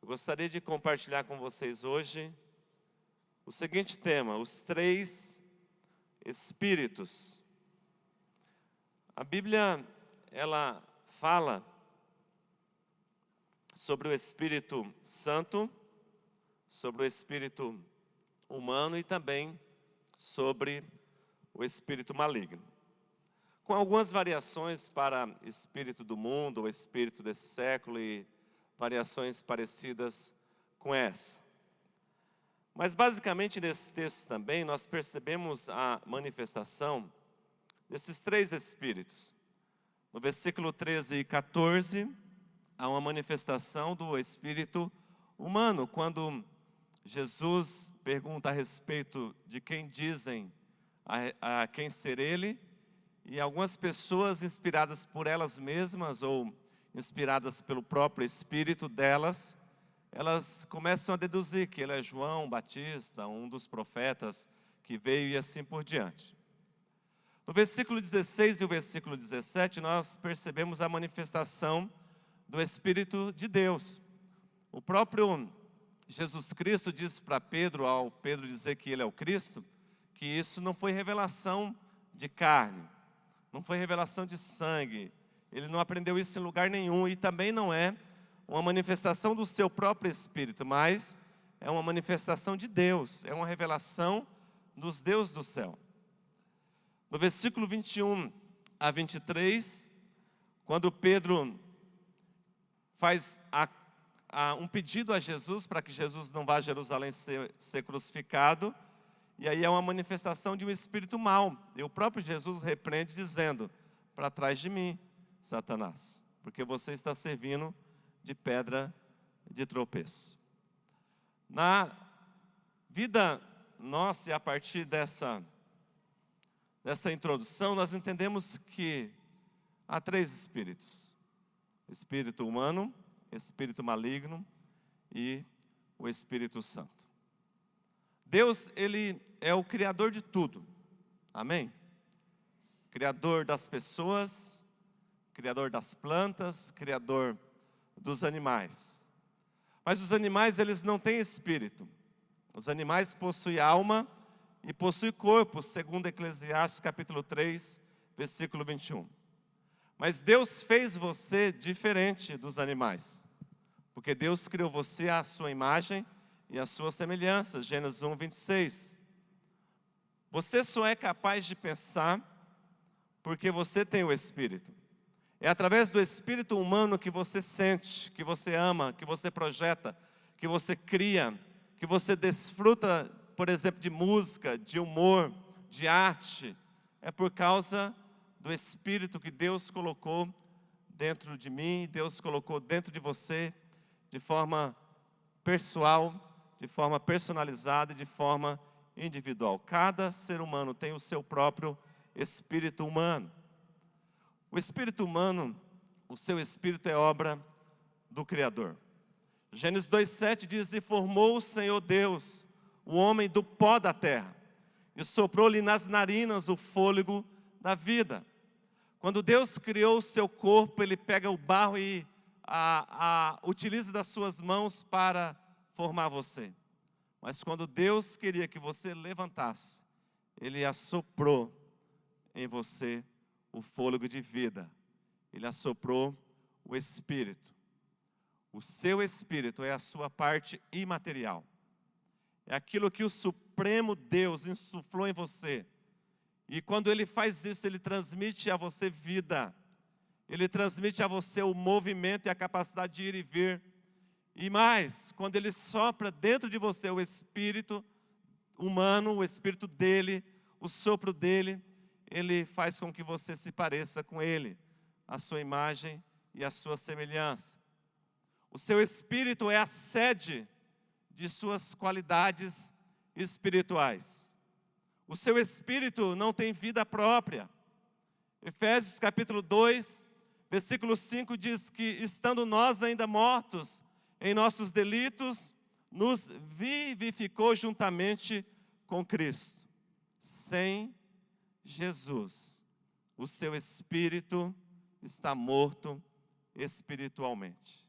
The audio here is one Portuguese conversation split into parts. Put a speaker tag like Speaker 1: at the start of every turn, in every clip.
Speaker 1: Eu gostaria de compartilhar com vocês hoje o seguinte tema: os três Espíritos. A Bíblia, ela fala sobre o Espírito Santo, sobre o Espírito humano e também sobre o Espírito maligno. Com algumas variações para Espírito do mundo, ou Espírito desse século e variações parecidas com essa. Mas basicamente nesse texto também nós percebemos a manifestação desses três Espíritos. No versículo 13 e 14, há uma manifestação do Espírito humano, quando Jesus pergunta a respeito de quem dizem a quem ser Ele, e algumas pessoas inspiradas por elas mesmas ou inspiradas pelo próprio Espírito delas, elas começam a deduzir que ele é João Batista, um dos profetas que veio e assim por diante. No versículo 16 e o versículo 17, nós percebemos a manifestação do Espírito de Deus. O próprio Jesus Cristo disse para Pedro, ao Pedro dizer que ele é o Cristo, que isso não foi revelação de carne, não foi revelação de sangue. Ele não aprendeu isso em lugar nenhum e também não é uma manifestação do seu próprio Espírito, mas é uma manifestação de Deus, é uma revelação dos deuses do céu. No versículo 21 a 23, quando Pedro faz um pedido a Jesus para que Jesus não vá a Jerusalém ser crucificado, e aí é uma manifestação de um espírito mau. E o próprio Jesus repreende dizendo: para trás de mim, Satanás, porque você está servindo de pedra de tropeço. Na vida nossa, e a partir dessa introdução, nós entendemos que há três espíritos: o espírito humano, o espírito maligno e o Espírito Santo. Deus, Ele é o Criador de tudo, amém? Criador das pessoas, Criador das plantas, Criador dos animais. Mas os animais, eles não têm espírito. Os animais possuem alma e possuem corpo, segundo Eclesiastes capítulo 3, versículo 21. Mas Deus fez você diferente dos animais, porque Deus criou você à sua imagem e à sua semelhança, Gênesis 1, 26. Você só é capaz de pensar porque você tem o Espírito. É através do Espírito humano que você sente, que você ama, que você projeta, que você cria, que você desfruta, por exemplo, de música, de humor, de arte. É por causa do Espírito que Deus colocou dentro de mim, Deus colocou dentro de você, de forma pessoal, de forma personalizada e de forma individual. Cada ser humano tem o seu próprio espírito humano. O espírito humano, o seu espírito é obra do Criador. Gênesis 2,7 diz: e formou o Senhor Deus o homem do pó da terra, e soprou-lhe nas narinas o fôlego da vida. Quando Deus criou o seu corpo, Ele pega o barro e utiliza das suas mãos para formar você. Mas quando Deus queria que você levantasse, Ele assoprou em você o fôlego de vida. Ele assoprou o Espírito. O seu Espírito é a sua parte imaterial. É aquilo que o Supremo Deus insuflou em você. E quando Ele faz isso, Ele transmite a você vida. Ele transmite a você o movimento e a capacidade de ir e vir. E mais, quando Ele sopra dentro de você o Espírito humano, o Espírito dEle, o sopro dEle, Ele faz com que você se pareça com Ele, a sua imagem e a sua semelhança. O seu Espírito é a sede de suas qualidades espirituais. O seu Espírito não tem vida própria. Efésios capítulo 2, versículo 5 diz que, estando nós ainda mortos em nossos delitos, nos vivificou juntamente com Cristo. Sem Jesus, o seu espírito está morto espiritualmente.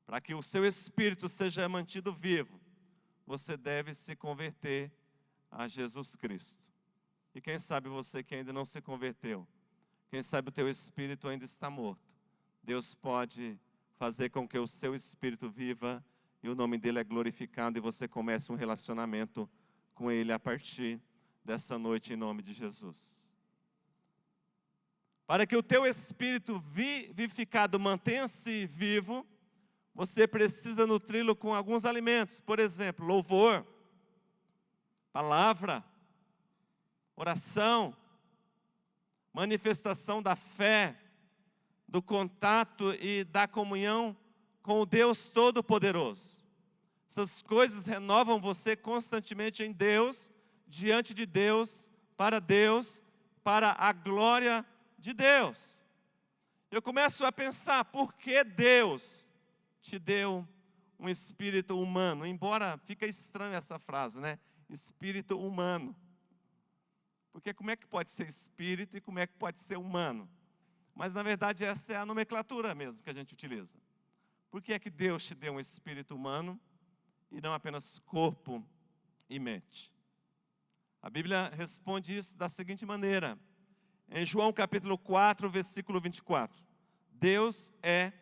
Speaker 1: Para que o seu espírito seja mantido vivo, você deve se converter a Jesus Cristo. E quem sabe você que ainda não se converteu, quem sabe o teu espírito ainda está morto, Deus pode fazer com que o seu espírito viva e o nome dele é glorificado e você comece um relacionamento com ele a partir dessa noite em nome de Jesus. Para que o teu espírito vivificado mantenha-se vivo, você precisa nutri-lo com alguns alimentos, por exemplo, louvor, palavra, oração, manifestação da fé, do contato e da comunhão com o Deus Todo-Poderoso. Essas coisas renovam você constantemente em Deus, diante de Deus, para a glória de Deus. Eu começo a pensar, por que Deus te deu um espírito humano? Embora fica estranha essa frase, né? Espírito humano. Porque como é que pode ser espírito e como é que pode ser humano? Mas na verdade essa é a nomenclatura mesmo que a gente utiliza. Por que é que Deus te deu um espírito humano e não apenas corpo e mente? A Bíblia responde isso da seguinte maneira. Em João capítulo 4, versículo 24. Deus é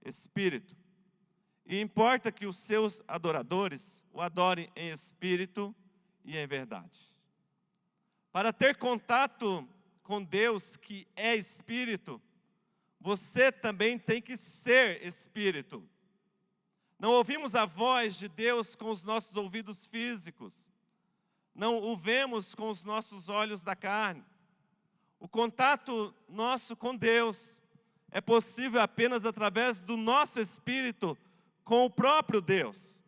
Speaker 1: espírito. E importa que os seus adoradores o adorem em espírito e em verdade. Para ter contato com Deus que é espírito, você também tem que ser espírito. Não ouvimos a voz de Deus com os nossos ouvidos físicos. Não o vemos com os nossos olhos da carne. O contato nosso com Deus é possível apenas através do nosso espírito com o próprio Deus.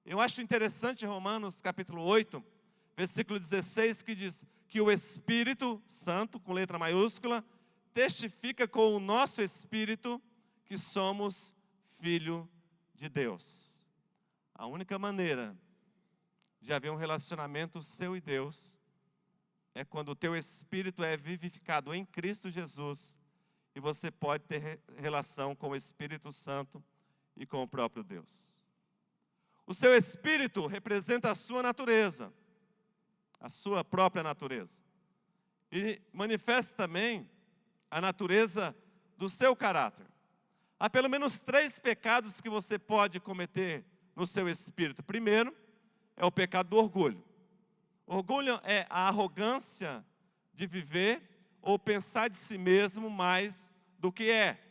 Speaker 1: Eu acho interessante Romanos capítulo 8, versículo 16, que diz que o Espírito Santo, com letra maiúscula, testifica com o nosso espírito que somos filho de Deus. A única maneira de haver um relacionamento seu e Deus é quando o teu espírito é vivificado em Cristo Jesus e você pode ter relação com o Espírito Santo e com o próprio Deus. O seu espírito representa a sua natureza, a sua própria natureza. E manifesta também a natureza do seu caráter. Há pelo menos 3 pecados que você pode cometer no seu espírito. Primeiro, é o pecado do orgulho. Orgulho é a arrogância de viver ou pensar de si mesmo mais do que é.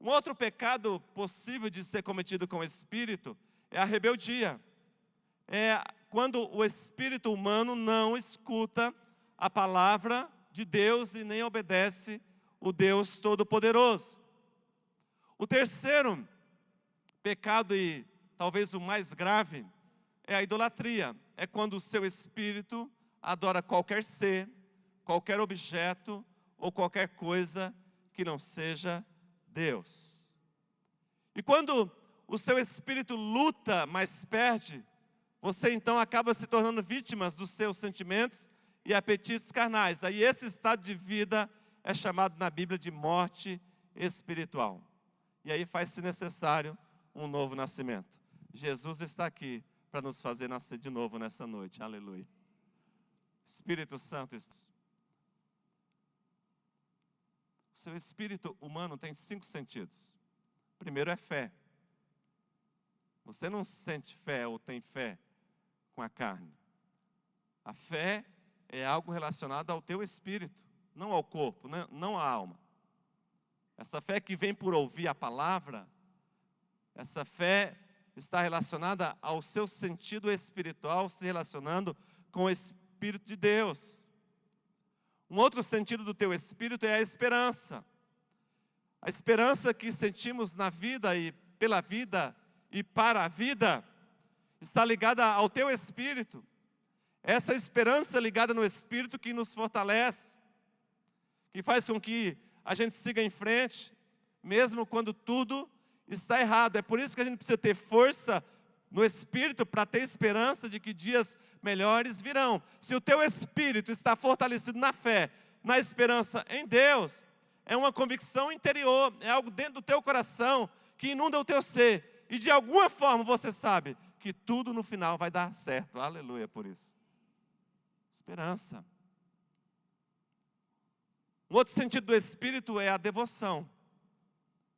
Speaker 1: Um outro pecado possível de ser cometido com o espírito é a rebeldia. É quando o espírito humano não escuta a palavra de Deus e nem obedece o Deus Todo-Poderoso. O terceiro pecado, e talvez o mais grave, é a idolatria. É quando o seu espírito adora qualquer ser, qualquer objeto ou qualquer coisa que não seja Deus. E quando o seu espírito luta, mas perde, você então acaba se tornando vítima dos seus sentimentos e apetites carnais. Aí esse estado de vida é chamado na Bíblia de morte espiritual. E aí faz-se necessário um novo nascimento. Jesus está aqui para nos fazer nascer de novo nessa noite. Aleluia. Espírito Santo. O seu espírito humano tem 5 sentidos. Primeiro é fé. Você não sente fé ou tem fé com a carne. A fé é algo relacionado ao teu espírito, não ao corpo, não à alma. Essa fé que vem por ouvir a palavra, essa fé está relacionada ao seu sentido espiritual, se relacionando com o Espírito de Deus. Um outro sentido do teu espírito é a esperança. A esperança que sentimos na vida e pela vida e para a vida está ligada ao teu espírito. Essa esperança ligada no espírito que nos fortalece, que faz com que a gente siga em frente, mesmo quando tudo está errado. É por isso que a gente precisa ter força no espírito para ter esperança de que dias melhores virão. Se o teu espírito está fortalecido na fé, na esperança em Deus, é uma convicção interior, é algo dentro do teu coração que inunda o teu ser, e de alguma forma você sabe que tudo no final vai dar certo. Aleluia por isso. Esperança. Um outro sentido do Espírito é a devoção.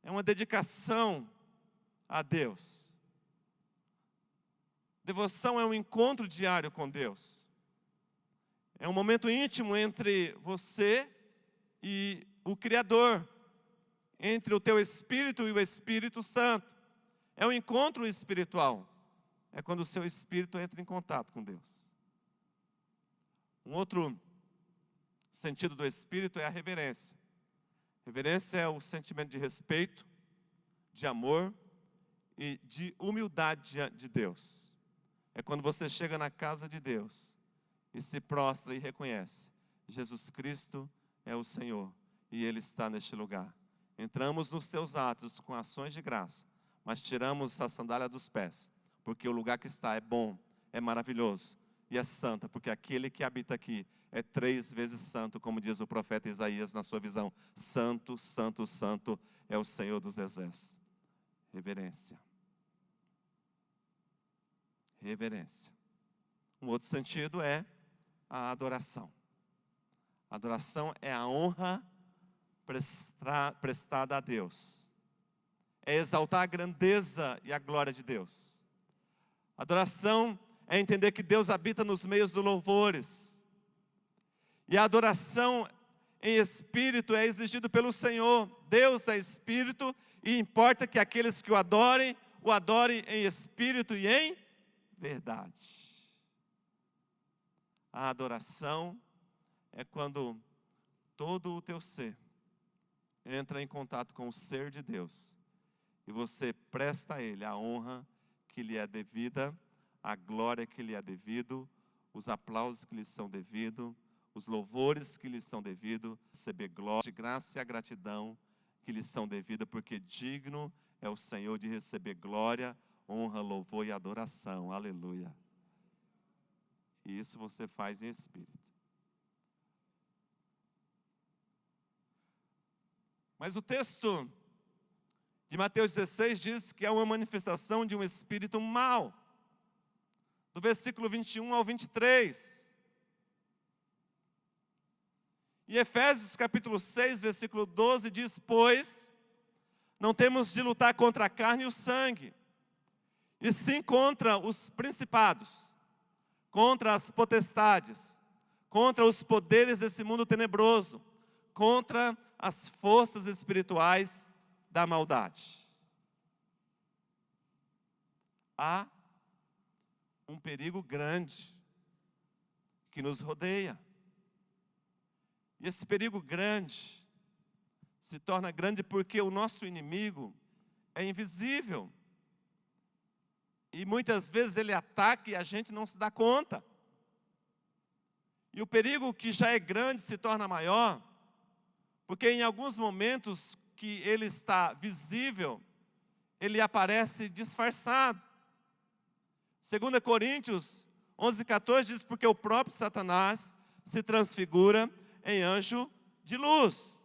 Speaker 1: É uma dedicação a Deus. Devoção é um encontro diário com Deus. É um momento íntimo entre você e o Criador, entre o teu espírito e o Espírito Santo. É um encontro espiritual. É quando o seu espírito entra em contato com Deus. Um outro sentido do Espírito é a reverência. Reverência é o sentimento de respeito, de amor e de humildade diante de Deus. É quando você chega na casa de Deus e se prostra e reconhece: Jesus Cristo é o Senhor e Ele está neste lugar. Entramos nos seus atos com ações de graça, mas tiramos a sandália dos pés, porque o lugar que está é bom, é maravilhoso e é santo, porque aquele que habita aqui é 3 vezes santo, como diz o profeta Isaías na sua visão. Santo, santo, santo é o Senhor dos exércitos. Reverência. Reverência. Um outro sentido é a adoração. Adoração é a honra prestada a Deus. É exaltar a grandeza e a glória de Deus. Adoração é entender que Deus habita nos meios dos louvores. E a adoração em espírito é exigido pelo Senhor. Deus é espírito e importa que aqueles que o adorem em espírito e em verdade. A adoração é quando todo o teu ser entra em contato com o ser de Deus e você presta a Ele a honra que lhe é devida, a glória que lhe é devido, os aplausos que lhe são devidos, os louvores que lhe são devidos, receber glória, graça e a gratidão que lhe são devidas, porque digno é o Senhor de receber glória, honra, louvor e adoração. Aleluia. E isso você faz em espírito. Mas o texto de Mateus 16 diz que é uma manifestação de um espírito mau. Do versículo 21 ao 23. E Efésios capítulo 6, versículo 12 diz: pois não temos de lutar contra a carne e o sangue, e sim contra os principados, contra as potestades, contra os poderes desse mundo tenebroso, contra as forças espirituais da maldade. Há um perigo grande que nos rodeia. E esse perigo grande se torna grande porque o nosso inimigo é invisível. E muitas vezes ele ataca e a gente não se dá conta. E o perigo que já é grande se torna maior, porque em alguns momentos que ele está visível, ele aparece disfarçado. 2 Coríntios 11:14 diz: porque o próprio Satanás se transfigura em anjo de luz.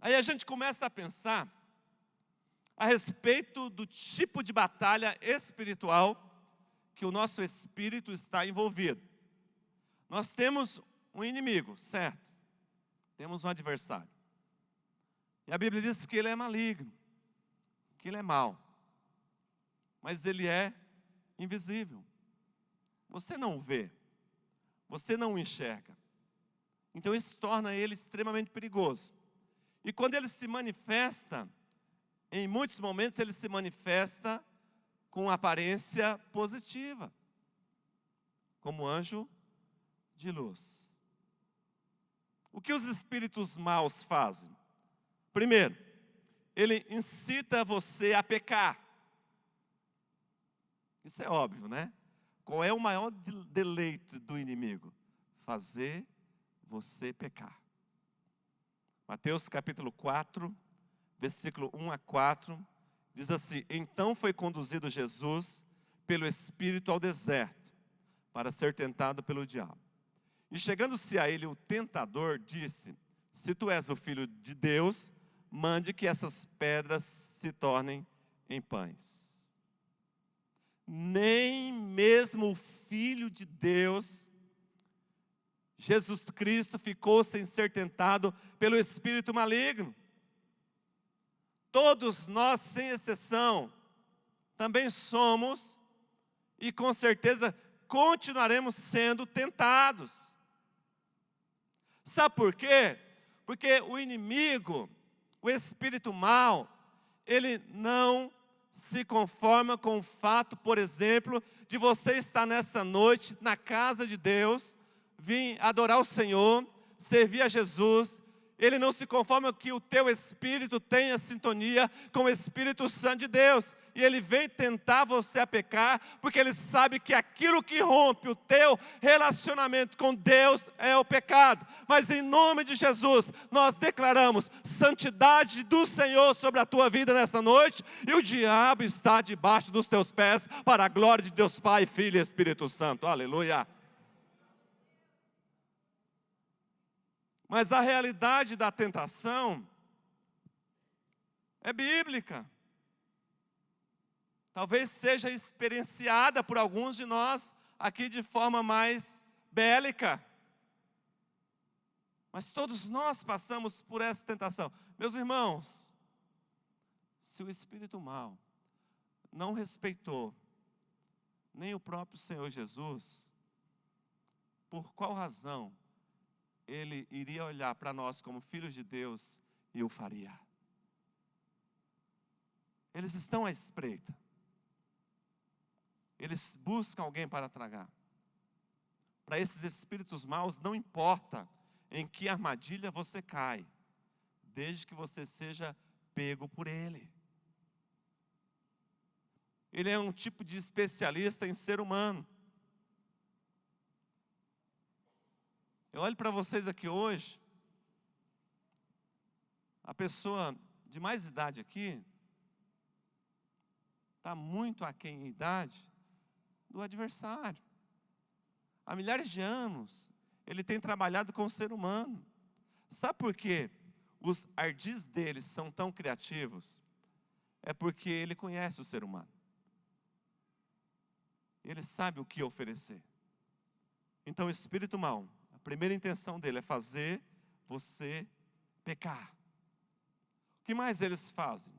Speaker 1: Aí a gente começa a pensar a respeito do tipo de batalha espiritual que o nosso espírito está envolvido. Nós temos um inimigo, certo? Temos um adversário. E a Bíblia diz que ele é maligno, que ele é mau. Mas ele é invisível. Você não o vê, você não o enxerga. Então isso torna ele extremamente perigoso. E quando ele se manifesta, em muitos momentos ele se manifesta com aparência positiva, como anjo de luz. O que os espíritos maus fazem? Primeiro, ele incita você a pecar. Isso é óbvio, né? Qual é o maior deleite do inimigo? Fazer você pecar. Mateus capítulo 4, versículo 1 a 4, diz assim: então foi conduzido Jesus pelo Espírito ao deserto, para ser tentado pelo diabo. E chegando-se a ele o tentador, disse: Se tu és o Filho de Deus, mande que essas pedras se tornem em pães. Nem mesmo o Filho de Deus, Jesus Cristo, ficou sem ser tentado pelo espírito maligno. Todos nós, sem exceção, também somos e com certeza continuaremos sendo tentados. Sabe por quê? Porque o inimigo, o espírito mau, ele não se conforma com o fato, por exemplo, de você estar nessa noite na casa de Deus, vir adorar o Senhor, servir a Jesus. Ele não se conforma que o teu espírito tenha sintonia com o Espírito Santo de Deus. E ele vem tentar você a pecar, porque ele sabe que aquilo que rompe o teu relacionamento com Deus é o pecado. Mas em nome de Jesus, nós declaramos santidade do Senhor sobre a tua vida nessa noite. E o diabo está debaixo dos teus pés, para a glória de Deus Pai, Filho e Espírito Santo. Aleluia. Mas a realidade da tentação é bíblica. Talvez seja experienciada por alguns de nós aqui de forma mais bélica. Mas todos nós passamos por essa tentação. Meus irmãos, se o espírito mau não respeitou nem o próprio Senhor Jesus, por qual razão ele iria olhar para nós como filhos de Deus e o faria? Eles estão à espreita. Eles buscam alguém para tragar. Para esses espíritos maus, não importa em que armadilha você cai, desde que você seja pego por ele. Ele é um tipo de especialista em ser humano. Eu olho para vocês aqui hoje, a pessoa de mais idade aqui está muito aquém em idade do adversário. Há milhares de anos ele tem trabalhado com o ser humano. Sabe por quê os ardis dele são tão criativos? É porque ele conhece o ser humano. Ele sabe o que oferecer. Então o espírito mau, a primeira intenção dele é fazer você pecar. O que mais eles fazem?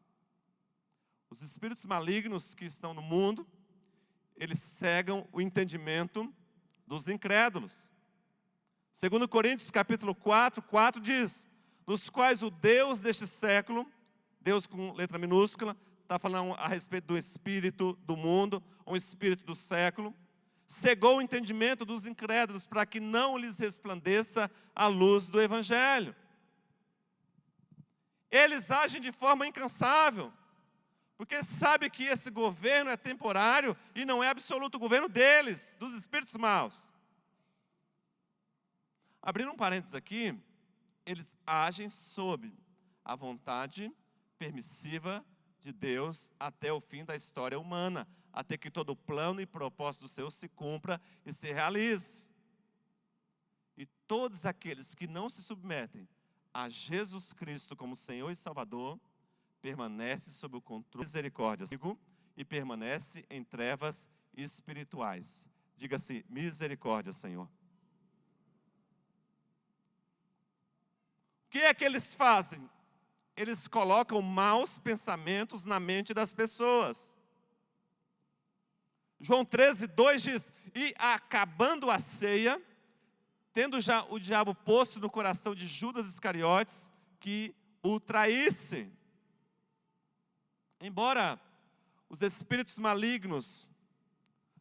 Speaker 1: Os espíritos malignos que estão no mundo, eles cegam o entendimento dos incrédulos. 2 Coríntios capítulo 4 diz: nos quais o Deus deste século, Deus com letra minúscula, está falando a respeito do espírito do mundo, um espírito do século, cegou o entendimento dos incrédulos para que não lhes resplandeça a luz do Evangelho. Eles agem de forma incansável, porque sabe que esse governo é temporário e não é absoluto, o governo deles, dos espíritos maus. Abrindo um parênteses aqui, eles agem sob a vontade permissiva de Deus até o fim da história humana, até que todo o plano e propósito do Senhor se cumpra e se realize. E todos aqueles que não se submetem a Jesus Cristo como Senhor e Salvador, permanece sob o controle da misericórdia e permanece em trevas espirituais. Diga-se, misericórdia, Senhor. O que é que eles fazem? Eles colocam maus pensamentos na mente das pessoas. João 13:2 diz: e acabando a ceia, tendo já o diabo posto no coração de Judas Iscariotes, que o traísse. Embora os espíritos malignos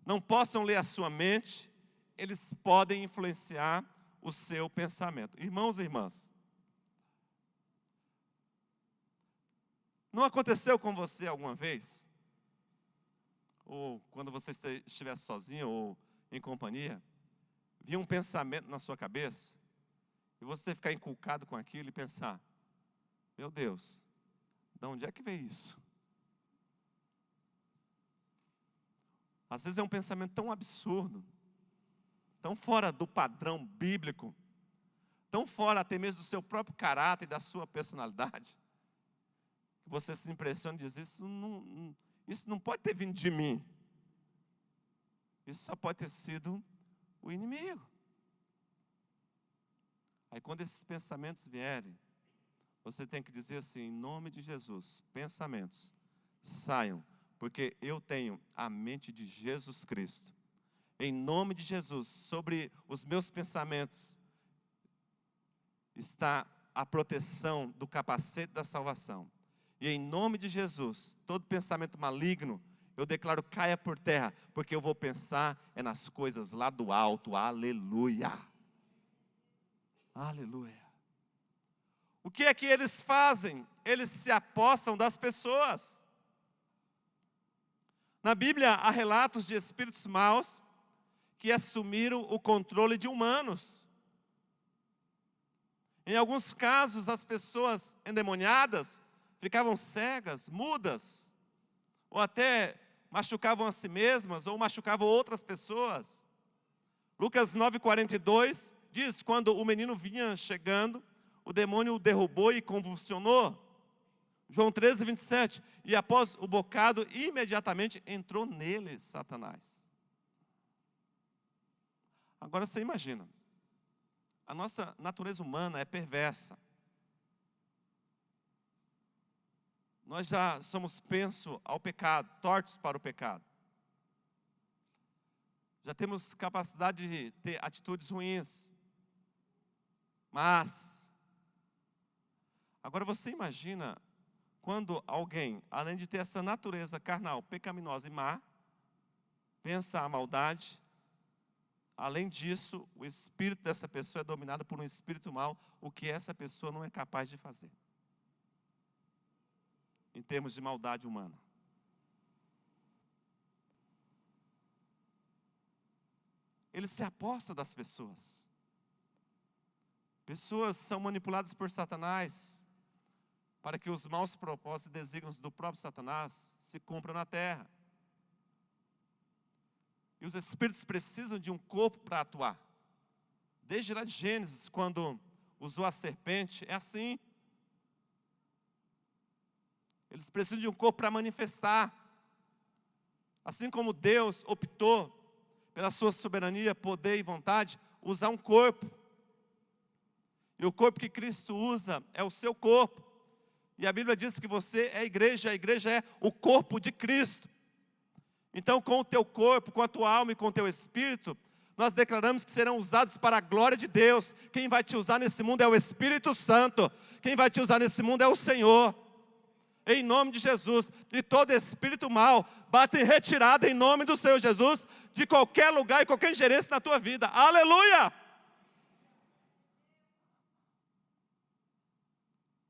Speaker 1: não possam ler a sua mente, eles podem influenciar o seu pensamento. Irmãos e irmãs, não aconteceu com você alguma vez? Ou quando você estivesse sozinho ou em companhia, vir um pensamento na sua cabeça, e você ficar inculcado com aquilo e pensar: meu Deus, de onde é que veio isso? Às vezes é um pensamento tão absurdo, tão fora do padrão bíblico, tão fora até mesmo do seu próprio caráter e da sua personalidade, que você se impressiona e diz, isso não pode ter vindo de mim. Isso só pode ter sido o inimigo. Aí quando esses pensamentos vierem, você tem que dizer assim, em nome de Jesus, pensamentos, saiam, porque eu tenho a mente de Jesus Cristo. Em nome de Jesus, sobre os meus pensamentos, está a proteção do capacete da salvação. E em nome de Jesus, todo pensamento maligno, eu declaro caia por terra, porque eu vou pensar nas coisas lá do alto, aleluia. Aleluia. O que é que eles fazem? Eles se apossam das pessoas. Na Bíblia há relatos de espíritos maus que assumiram o controle de humanos. Em alguns casos, as pessoas endemoniadas ficavam cegas, mudas, ou até machucavam a si mesmas, ou machucavam outras pessoas. Lucas 9,42 diz, quando o menino vinha chegando, o demônio o derrubou e convulsionou. João 13,27, e após o bocado, imediatamente entrou nele Satanás. Agora você imagina, a nossa natureza humana é perversa. Nós já somos penso ao pecado, tortos para o pecado. Já temos capacidade de ter atitudes ruins. Mas, agora você imagina quando alguém, além de ter essa natureza carnal, pecaminosa e má, pensa a maldade, além disso, o espírito dessa pessoa é dominado por um espírito mau, o que essa pessoa não é capaz de fazer. Em termos de maldade humana. Ele se aposta das pessoas. Pessoas são manipuladas por Satanás para que os maus propósitos e desígnios do próprio Satanás se cumpram na terra. E os espíritos precisam de um corpo para atuar. Desde lá de Gênesis, quando usou a serpente, é assim. Eles precisam de um corpo para manifestar. Assim como Deus optou, pela sua soberania, poder e vontade, usar um corpo. E o corpo que Cristo usa é o seu corpo. E a Bíblia diz que você é a igreja é o corpo de Cristo. Então, com o teu corpo, com a tua alma e com o teu espírito, nós declaramos que serão usados para a glória de Deus. Quem vai te usar nesse mundo é o Espírito Santo. Quem vai te usar nesse mundo é o Senhor. Em nome de Jesus, de todo espírito mal, bate em retirada em nome do Senhor Jesus, de qualquer lugar e qualquer ingerência na tua vida. Aleluia!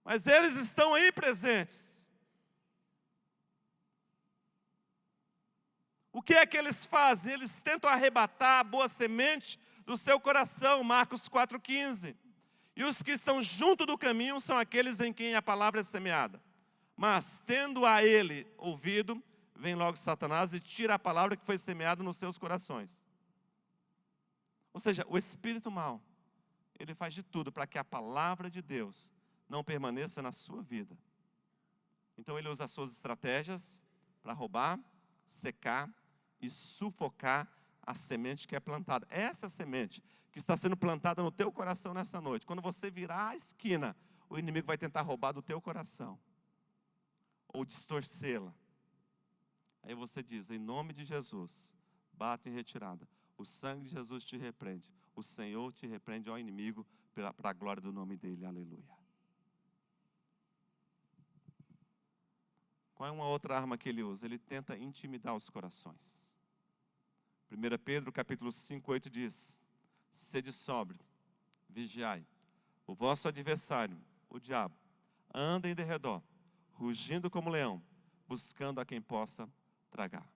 Speaker 1: Mas eles estão aí presentes. O que é que eles fazem? Eles tentam arrebatar a boa semente do seu coração, Marcos 4,15. E os que estão junto do caminho são aqueles em quem a palavra é semeada. Mas, tendo a ele ouvido, vem logo Satanás e tira a palavra que foi semeada nos seus corações. Ou seja, o espírito mau, ele faz de tudo para que a palavra de Deus não permaneça na sua vida. Então ele usa as suas estratégias para roubar, secar e sufocar a semente que é plantada. Essa semente que está sendo plantada no teu coração nessa noite, quando você virar a esquina, o inimigo vai tentar roubar do teu coração. Ou distorcê-la. Aí você diz, em nome de Jesus, bate em retirada. O sangue de Jesus te repreende. O Senhor te repreende ao inimigo para a glória do nome dele. Aleluia. Qual é uma outra arma que ele usa? Ele tenta intimidar os corações. 1 Pedro capítulo 5, 8 diz, sede sóbrio, vigiai. O vosso adversário, o diabo, anda em derredor, rugindo como leão, buscando a quem possa tragar.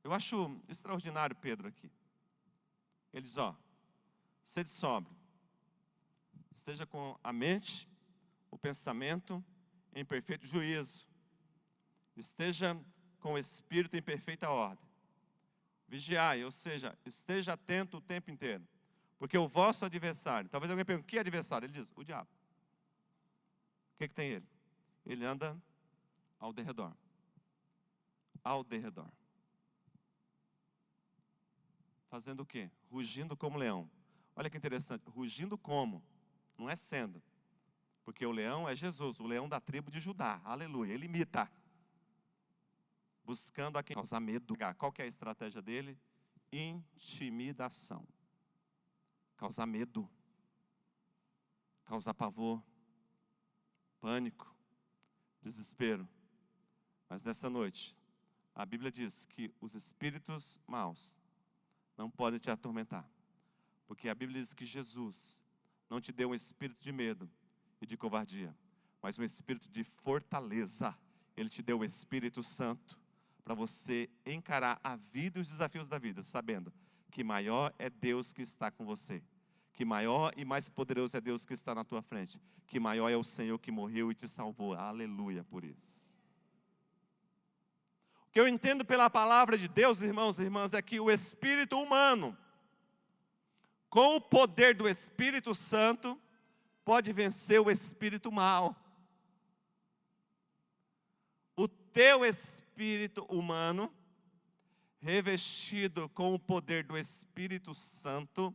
Speaker 1: Eu acho extraordinário Pedro aqui. Ele diz, sede sóbrio, esteja com a mente, o pensamento em perfeito juízo, esteja com o espírito em perfeita ordem, Vigiai, ou seja, esteja atento o tempo inteiro. Porque o vosso adversário, talvez alguém pergunte, que adversário? Ele diz, o diabo. O que tem ele? Ele anda ao derredor. Ao derredor. Fazendo o quê? Rugindo como leão. Olha que interessante, rugindo como? Não é sendo. Porque o leão é Jesus, o leão da tribo de Judá. Aleluia, ele imita. Buscando a quem causar medo. Qual que é a estratégia dele? Intimidação. Causar medo. Causar pavor. Pânico. Desespero. Mas nessa noite, a Bíblia diz que os espíritos maus não podem te atormentar. Porque a Bíblia diz que Jesus não te deu um espírito de medo e de covardia, mas um espírito de fortaleza. Ele te deu o Espírito Santo para você encarar a vida e os desafios da vida, sabendo que maior é Deus que está com você, que maior e mais poderoso é Deus que está na tua frente, que maior é o Senhor que morreu e te salvou. Aleluia por isso. O que eu entendo pela palavra de Deus, irmãos e irmãs, é que o espírito humano, com o poder do Espírito Santo, pode vencer o espírito mau. O teu espírito humano, revestido com o poder do Espírito Santo,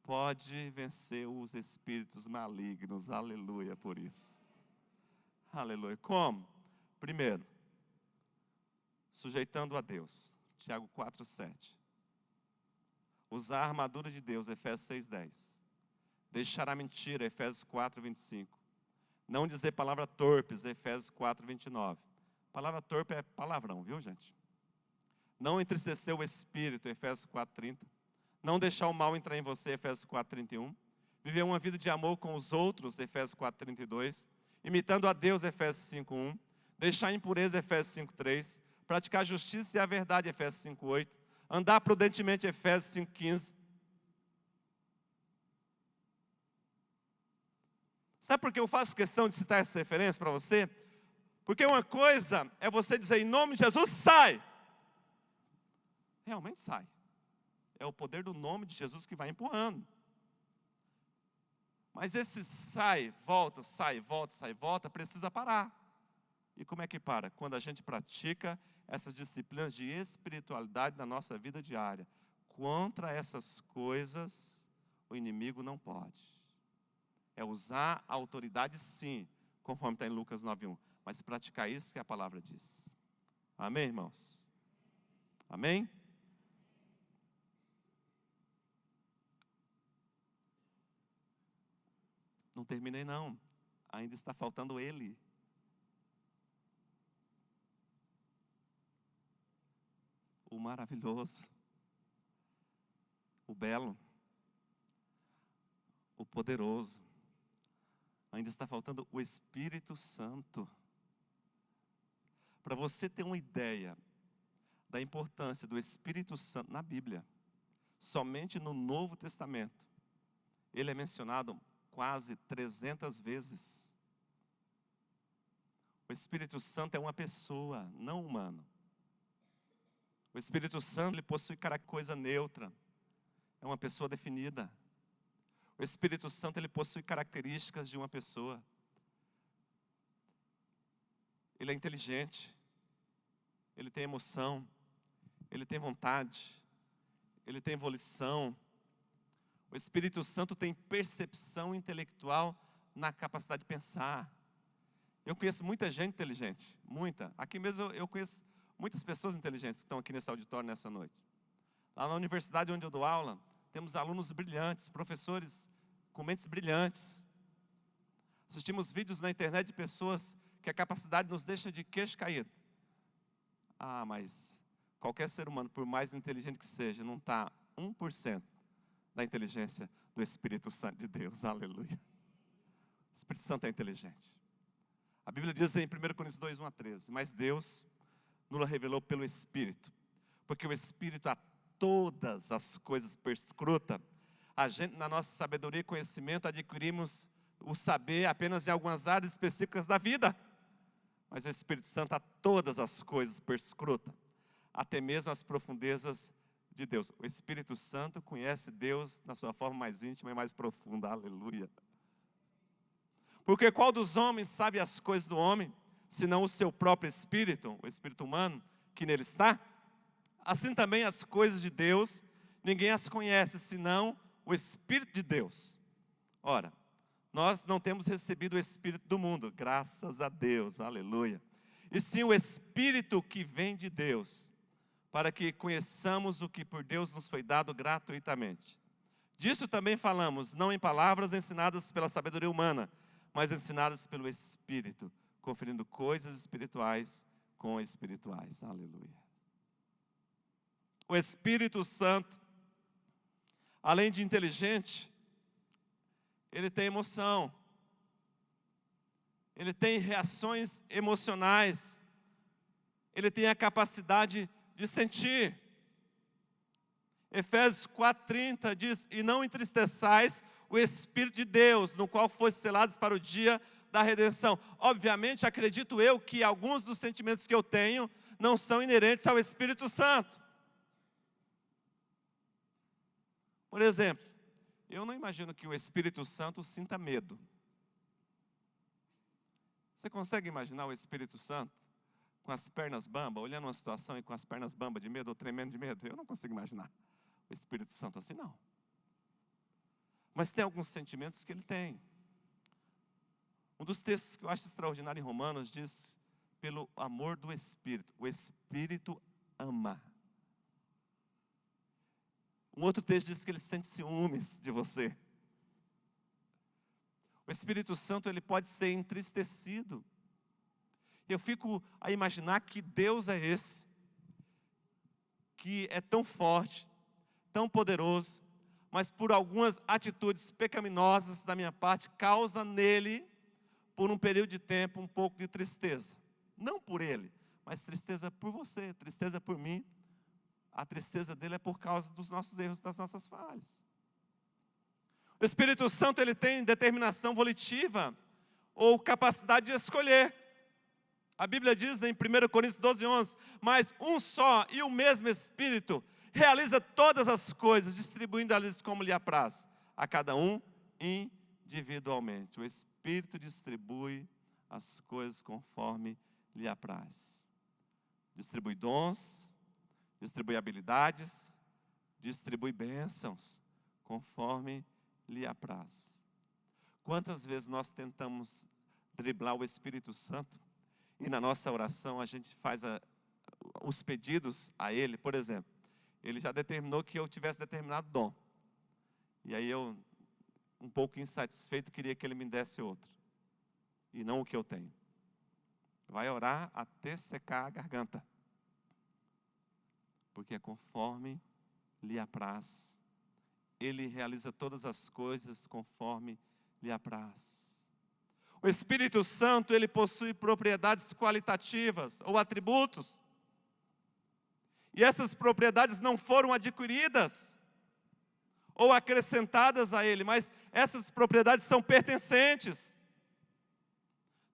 Speaker 1: pode vencer os espíritos malignos. Aleluia por isso. Aleluia. Como? Primeiro, sujeitando a Deus. Tiago 4:7. Usar a armadura de Deus, Efésios 6:10. Deixar a mentira, Efésios 4:25. Não dizer palavra torpes, Efésios 4:29. Palavra torpe é palavrão, viu, gente? Não entristecer o espírito, Efésios 4:30. Não deixar o mal entrar em você, Efésios 4:31. Viver uma vida de amor com os outros, Efésios 4:32. Imitando a Deus, Efésios 5:1. Deixar a impureza, Efésios 5:3. Praticar a justiça e a verdade, Efésios 5:8. Andar prudentemente, Efésios 5:15. Sabe por que eu faço questão de citar essa referência para você? Porque uma coisa é você dizer em nome de Jesus, sai. Realmente sai. É o poder do nome de Jesus que vai empurrando. Mas esse sai, volta, precisa parar. E como é que para? Quando a gente pratica essas disciplinas de espiritualidade na nossa vida diária. Contra essas coisas, o inimigo não pode. É usar a autoridade sim, conforme está em Lucas 9:1. Mas praticar isso que a palavra diz. Amém, irmãos? Amém? Não terminei não. Ainda está faltando ele. O maravilhoso. O belo. O poderoso. Ainda está faltando o Espírito Santo. Para você ter uma ideia da importância do Espírito Santo na Bíblia, somente no Novo Testamento, ele é mencionado quase 300 vezes. O Espírito Santo é uma pessoa, não humano. O Espírito Santo, ele possui coisa neutra, é uma pessoa definida. O Espírito Santo, ele possui características de uma pessoa. Ele é inteligente, ele tem emoção, ele tem vontade, ele tem volição. O Espírito Santo tem percepção intelectual na capacidade de pensar. Eu conheço muita gente inteligente, muita. Aqui mesmo eu conheço muitas pessoas inteligentes que estão aqui nesse auditório nessa noite. Lá na universidade onde eu dou aula, temos alunos brilhantes, professores com mentes brilhantes. Assistimos vídeos na internet de pessoas que a capacidade nos deixa de queixo caído. Ah, mas qualquer ser humano, por mais inteligente que seja, não está 1% da inteligência do Espírito Santo de Deus. Aleluia. O Espírito Santo é inteligente. A Bíblia diz em 1 Coríntios 2:1-13, mas Deus nos revelou pelo Espírito, porque o Espírito a todas as coisas perscruta. A gente, na nossa sabedoria e conhecimento, adquirimos o saber apenas em algumas áreas específicas da vida. Mas o Espírito Santo a todas as coisas perscruta, até mesmo as profundezas de Deus. O Espírito Santo conhece Deus na sua forma mais íntima e mais profunda. Aleluia. Porque qual dos homens sabe as coisas do homem, senão o seu próprio espírito, o espírito humano, que nele está? Assim também as coisas de Deus, ninguém as conhece, senão o Espírito de Deus. Ora, nós não temos recebido o Espírito do mundo, graças a Deus, aleluia. E sim o Espírito que vem de Deus, para que conheçamos o que por Deus nos foi dado gratuitamente. Disso também falamos, não em palavras ensinadas pela sabedoria humana, mas ensinadas pelo Espírito, conferindo coisas espirituais com espirituais. Aleluia. O Espírito Santo, além de inteligente, ele tem emoção. Ele tem reações emocionais. Ele tem a capacidade de sentir. Efésios 4:30 diz: e não entristeçais o Espírito de Deus, no qual foste selados para o dia da redenção. Obviamente, acredito eu que alguns dos sentimentos que eu tenho não são inerentes ao Espírito Santo. Por exemplo, eu não imagino que o Espírito Santo sinta medo. Você consegue imaginar o Espírito Santo com as pernas bambas, olhando uma situação e com as pernas bambas de medo ou tremendo de medo? Eu não consigo imaginar o Espírito Santo assim, não. Mas tem alguns sentimentos que ele tem. Um dos textos que eu acho extraordinário em Romanos diz: pelo amor do Espírito, o Espírito ama. Um outro texto diz que ele sente ciúmes de você. O Espírito Santo, ele pode ser entristecido. Eu fico a imaginar que Deus é esse, que é tão forte, tão poderoso, mas por algumas atitudes pecaminosas da minha parte, causa nele, por um período de tempo, um pouco de tristeza. Não por ele, mas tristeza por você, tristeza por mim. A tristeza dele é por causa dos nossos erros, das nossas falhas. O Espírito Santo, ele tem determinação volitiva, ou capacidade de escolher. A Bíblia diz em 1 Coríntios 12:11, mas um só e o mesmo Espírito realiza todas as coisas, distribuindo-as como lhe apraz, a cada um individualmente. O Espírito distribui as coisas conforme lhe apraz. Distribui dons, distribui habilidades, distribui bênçãos, conforme lhe apraz. Quantas vezes nós tentamos driblar o Espírito Santo e na nossa oração a gente faz os pedidos a Ele? Por exemplo, Ele já determinou que eu tivesse determinado dom. E aí eu, um pouco insatisfeito, queria que Ele me desse outro. E não o que eu tenho. Vai orar até secar a garganta. Porque é conforme lhe apraz. Ele realiza todas as coisas conforme lhe apraz. O Espírito Santo, ele possui propriedades qualitativas ou atributos. E essas propriedades não foram adquiridas ou acrescentadas a ele, mas essas propriedades são pertencentes.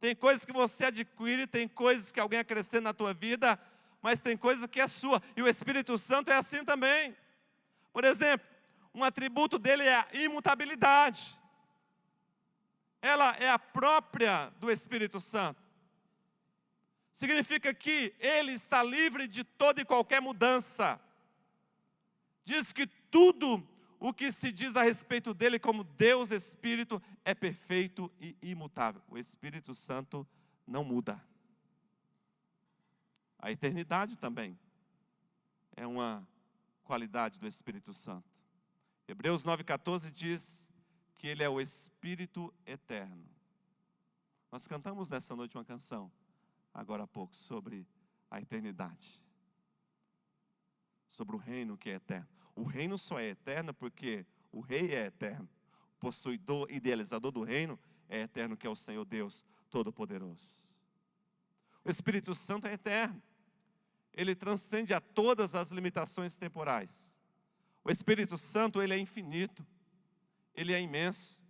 Speaker 1: Tem coisas que você adquire, tem coisas que alguém acrescenta na tua vida, mas tem coisa que é sua. E o Espírito Santo é assim também. Por exemplo, um atributo dele é a imutabilidade. Ela é a própria do Espírito Santo. Significa que ele está livre de toda e qualquer mudança. Diz que tudo o que se diz a respeito dele como Deus Espírito é perfeito e imutável. O Espírito Santo não muda. A eternidade também é uma qualidade do Espírito Santo. Hebreus 9,14 diz que ele é o Espírito eterno. Nós cantamos nessa noite uma canção, agora há pouco, sobre a eternidade. Sobre o reino que é eterno. O reino só é eterno porque o rei é eterno. O possuidor, idealizador do reino é eterno, que é o Senhor Deus Todo-Poderoso. O Espírito Santo é eterno. Ele transcende a todas as limitações temporais. O Espírito Santo, ele é infinito. Ele é imenso.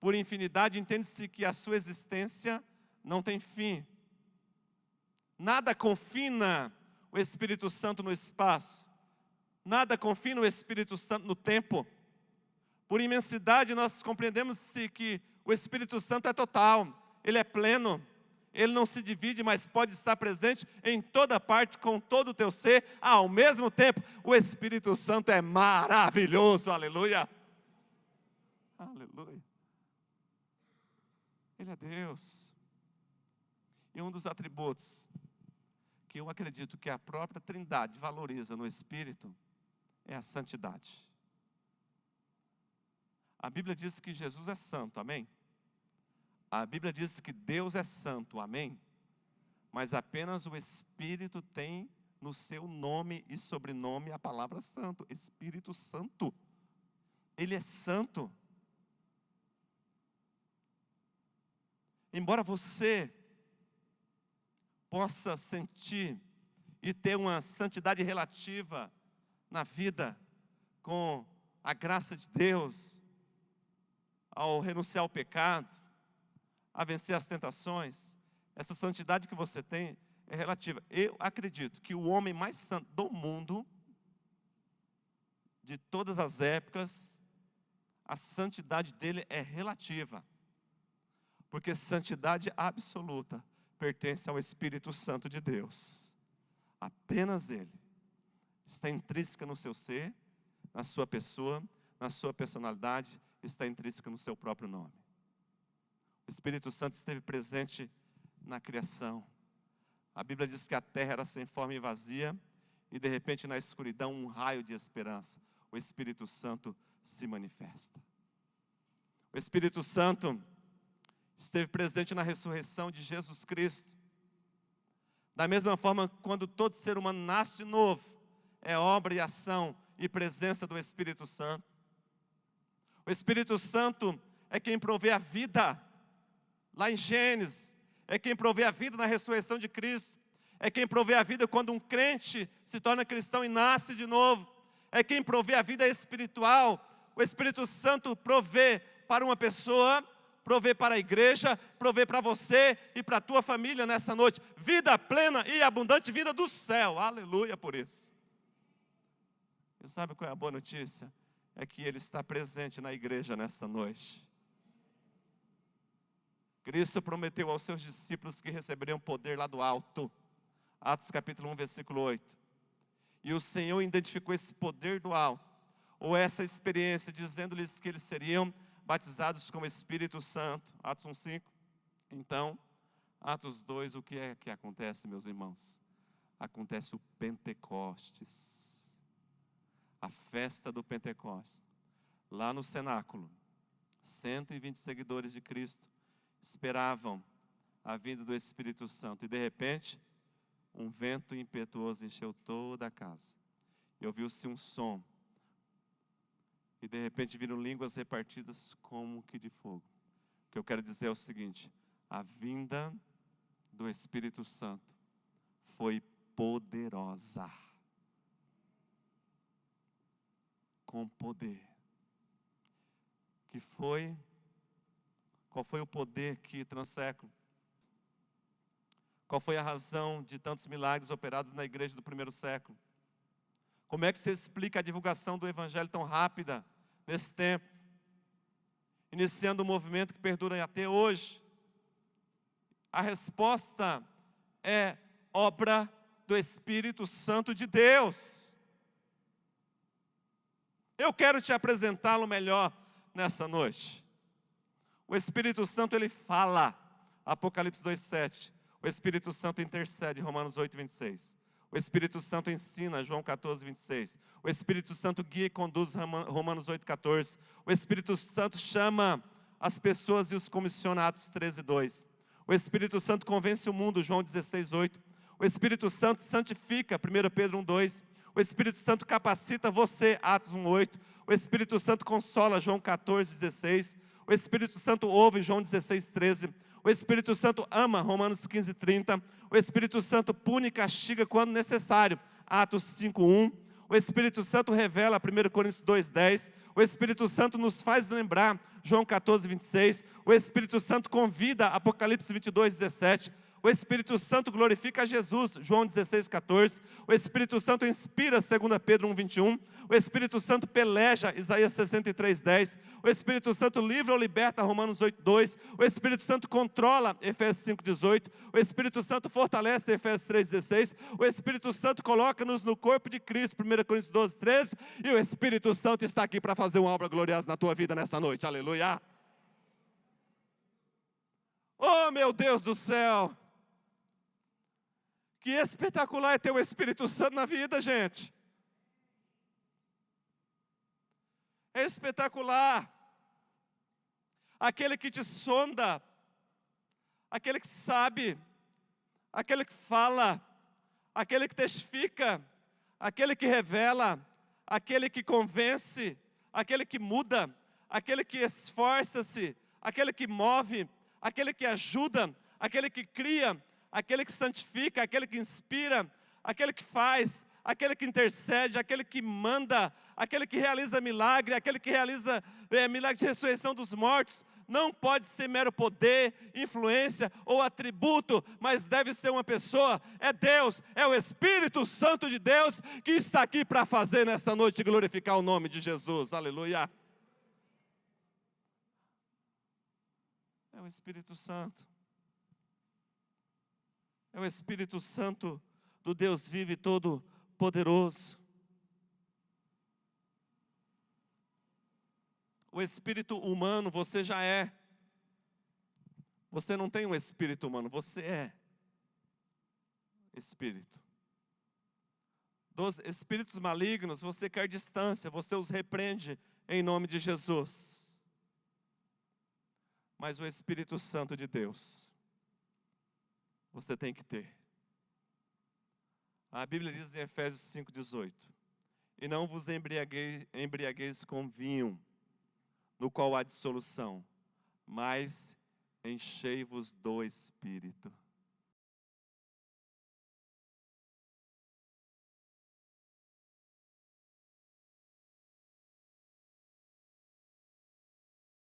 Speaker 1: Por infinidade, entende-se que a sua existência não tem fim. Nada confina o Espírito Santo no espaço. nada confina o Espírito Santo no tempo. Por imensidade, nós compreendemos que o Espírito Santo é total, ele é pleno, ele não se divide, mas pode estar presente em toda parte, com todo o teu ser, ao mesmo tempo. O Espírito Santo é maravilhoso, aleluia. Aleluia. Ele é Deus. E um dos atributos que eu acredito que a própria Trindade valoriza no Espírito é a santidade. A Bíblia diz que Jesus é santo, amém? A Bíblia diz que Deus é santo, amém? Mas apenas o Espírito tem no seu nome e sobrenome a palavra santo, Espírito Santo. Ele é santo. Embora você possa sentir e ter uma santidade relativa na vida, com a graça de Deus, ao renunciar ao pecado, a vencer as tentações, essa santidade que você tem é relativa. Eu acredito que o homem mais santo do mundo, de todas as épocas, a santidade dele é relativa, porque santidade absoluta pertence ao Espírito Santo de Deus. Apenas Ele está intrínseca no seu ser, na sua pessoa, na sua personalidade, está intrínseca no seu próprio nome. O Espírito Santo esteve presente na criação. A Bíblia diz que a terra era sem forma e vazia, e de repente na escuridão um raio de esperança. O Espírito Santo se manifesta. O Espírito Santo esteve presente na ressurreição de Jesus Cristo. Da mesma forma, quando todo ser humano nasce de novo, é obra e ação e presença do Espírito Santo. O Espírito Santo é quem provê a vida, lá em Gênesis, é quem provê a vida na ressurreição de Cristo, é quem provê a vida quando um crente se torna cristão e nasce de novo, é quem provê a vida espiritual. O Espírito Santo provê para uma pessoa, provê para a igreja, provê para você e para a tua família nessa noite, vida plena e abundante, vida do céu, aleluia por isso. E sabe qual é a boa notícia? É que Ele está presente na igreja nesta noite. Cristo prometeu aos seus discípulos que receberiam poder lá do alto, Atos capítulo 1, versículo 8. E o Senhor identificou esse poder do alto, ou essa experiência, dizendo-lhes que eles seriam batizados com o Espírito Santo, Atos 1:5. Então, Atos 2, o que é que acontece, meus irmãos? Acontece o Pentecostes, a festa do Pentecostes. Lá no cenáculo, 120 seguidores de Cristo esperavam a vinda do Espírito Santo, e de repente, um vento impetuoso encheu toda a casa, e ouviu-se um som, e de repente viram línguas repartidas como que de fogo. O que eu quero dizer é o seguinte: a vinda do Espírito Santo foi poderosa, com poder. Qual foi o poder que transséculo? Qual foi a razão de tantos milagres operados na igreja do primeiro século? Como é que se explica a divulgação do Evangelho tão rápida nesse tempo? Iniciando um movimento que perdura até hoje. A resposta é obra do Espírito Santo de Deus. Eu quero te apresentá-lo melhor nessa noite. O Espírito Santo, ele fala, Apocalipse 2:7. O Espírito Santo intercede, Romanos 8:26. O Espírito Santo ensina, João 14:26. O Espírito Santo guia e conduz, Romanos 8:14. O Espírito Santo chama as pessoas e os comissiona, Atos 13:2. O Espírito Santo convence o mundo, João 16:8. O Espírito Santo santifica, 1 Pedro 1:2. O Espírito Santo capacita você, Atos 1:8. O Espírito Santo consola, João 14:16. O Espírito Santo ouve, João 16:13. O Espírito Santo ama, Romanos 15:30. O Espírito Santo pune e castiga quando necessário, Atos 5:1. O Espírito Santo revela, 1 Coríntios 2:10. O Espírito Santo nos faz lembrar, João 14:26. O Espírito Santo convida, Apocalipse 22:17. O Espírito Santo glorifica Jesus, João 16,14. O Espírito Santo inspira, 2 Pedro 1,21. O Espírito Santo peleja, Isaías 63,10. O Espírito Santo livra ou liberta, Romanos 8,2. O Espírito Santo controla, Efésios 5,18. O Espírito Santo fortalece, Efésios 3,16. O Espírito Santo coloca-nos no corpo de Cristo, 1 Coríntios 12,13. E o Espírito Santo está aqui para fazer uma obra gloriosa na tua vida nessa noite, aleluia. Oh, meu Deus do céu! Que espetacular é ter o Espírito Santo na vida, gente. É espetacular. Aquele que te sonda, aquele que sabe, aquele que fala, aquele que testifica, aquele que revela, aquele que convence, aquele que muda, aquele que esforça-se, aquele que move, aquele que ajuda, aquele que cria, aquele que santifica, aquele que inspira, aquele que faz, aquele que intercede, aquele que manda, aquele que realiza milagre, aquele que realiza milagre de ressurreição dos mortos. Não pode ser mero poder, influência ou atributo, mas deve ser uma pessoa. É Deus, é o Espírito Santo de Deus que está aqui para fazer nesta noite glorificar o nome de Jesus. Aleluia. É o Espírito Santo. É o Espírito Santo do Deus vivo e todo poderoso. O espírito humano você já é. Você não tem um espírito humano, você é espírito. Dos espíritos malignos você quer distância, você os repreende em nome de Jesus. Mas o Espírito Santo de Deus você tem que ter. A Bíblia diz em Efésios 5,18: e não vos embriagueis com vinho, no qual há dissolução, mas enchei-vos do Espírito.